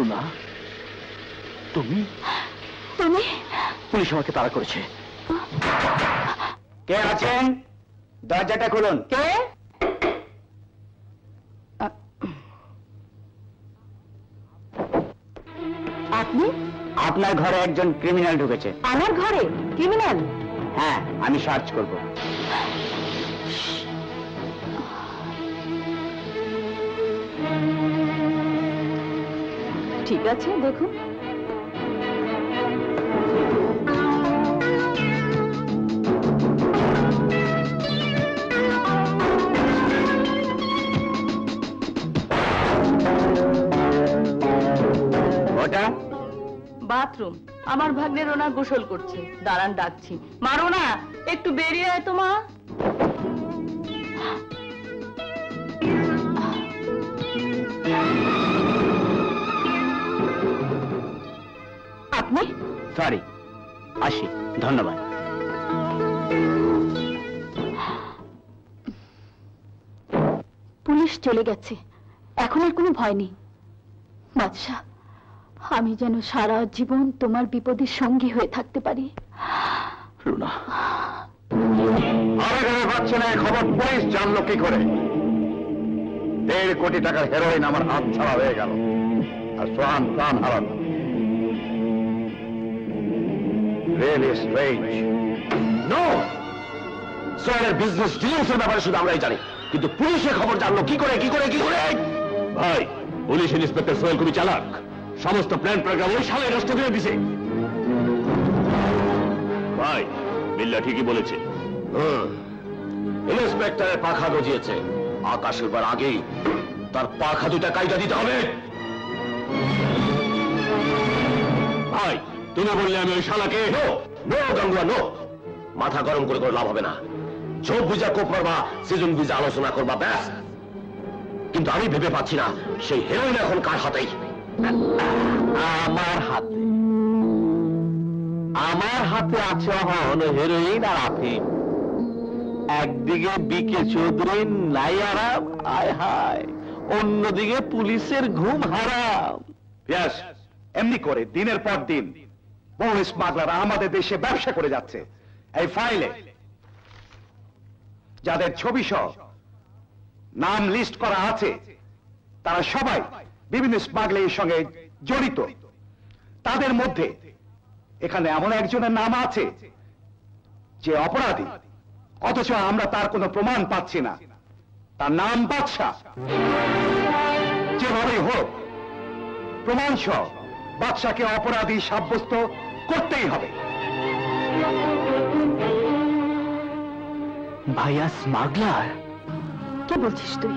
রুনা, তুমি তুমি? পুলিশ আমাকে তাড়া করেছে। কে আছেন? দরজাটা খুলুন। কে? আপনি? আপনার ঘরে একজন ক্রিমিনাল ঢুকেছে। আমার ঘরে ক্রিমিনাল? হ্যাঁ, আমি সার্চ করব। ঠিক আছে, দেখুন। ওটা বাথরুম। আমার ভাগ্নের ওনা গোসল করছে। দাঁড়ান, ডাকছি। মারো না, একটু বেরিয়ে আয় তো মা। আপনি? সরি, আসি। ধন্যবাদ। পুলিশ চলে গেছে, এখন আর কোনো ভয় নেই। বাদশা, আমি যেন সারা জীবন তোমার বিপদের সঙ্গী হয়ে থাকতে পারি। রুনা, আমি ভেবে পাচ্ছি না খবর পুলিশ জানলো কি করে। 1.5 কোটি টাকার হেরোইন আমার হাত ছাড়া হয়ে গেল, আর সোহান প্রাণ হারাল। Really strange. নো, সোহেলের বিজনেস ডিলিংসের ব্যাপারে শুধু আমরাই জানি, কিন্তু পুলিশের খবর জানলো কি করে? ভাই, পুলিশ ইন্সপেক্টর সোহেল খুবই চালাক। সমস্ত প্ল্যান প্রোগ্রাম ওই সালে নষ্ট করে দিছে। ভাই, বিল্লা ঠিকই বলেছে। ইন্সপেক্টরের পাখা গজিয়েছে, আকাশ উড়বার আগেই তার পাখা দুটা কাইটা দিতে হবে। ভাই, তুমি বললে আমি ওই শালাকে নো গাঙ্গুয়া, নো। মাথা গরম করে লাভ হবে না। চোখ বুঝা কোপ মারবা, সিজন বুঝা আলোচনা করবা, ব্যাস। কিন্তু আমি ভেবে পাচ্ছি না সেই হেরোইন এখন কার হাতেই। আমার হাতে। আমার হাতে আছে এখন হেরোইন আর আফিম। একদিকে বিকে চৌধুরী নাই আরাম, আয় হায়, অন্যদিকে পুলিশের ঘুম হারাম। ব্যাস, এমনি করে দিনের পর দিন বহু স্মাগলাররা আমাদের দেশে ব্যবসা করে যাচ্ছে। এই ফাইলে যাদের ছবি সহ নাম লিস্ট করা আছে, তারা সবাই বিভিন্ন স্মাগলিংয়ের সঙ্গে জড়িত। তাদের মধ্যে এখানে এমন একজনের নাম আছে যে অপরাধী, অথচ আমরা তার কোনো প্রমাণ পাচ্ছি না। তার নাম বাদশা। যেভাবেই হোক প্রমাণ সহ বাদশাকে অপরাধী সাব্যস্ত করতেই হবে। ভাইয়া স্মাগলার? কি বলছিস তুই?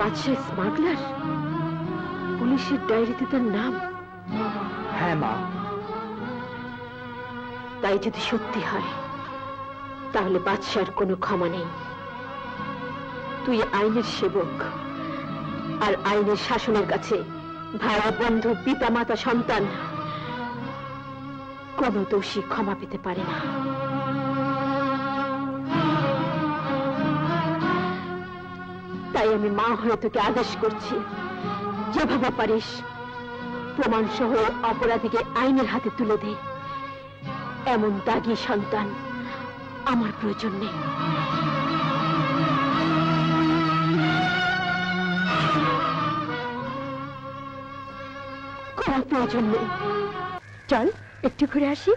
বাদশা স্মাগলার? পুলিশের ডায়েরিতে তার নাম? হ্যাঁ মা। তাই যদি সত্যি হয়, তাহলে বাদশার কোনো ক্ষমা নেই। তুই আইনের সেবক, আর আইনের শাসনের কাছে ভাই, বন্ধু, পিতা, মাতা, সন্তান কোন দোষী ক্ষমা পেতে পারে না। তাই আমি মা হয়ে তোকে আদেশ করছি, যেভাবে পারিস প্রমাণ সহ অপরাধীকে আইনের হাতে তুলে দে। এমন দাগী সন্তান আমার প্রয়োজন নেই। কোনো প্রয়োজন নেই। চল একটু ঘুরে আসি।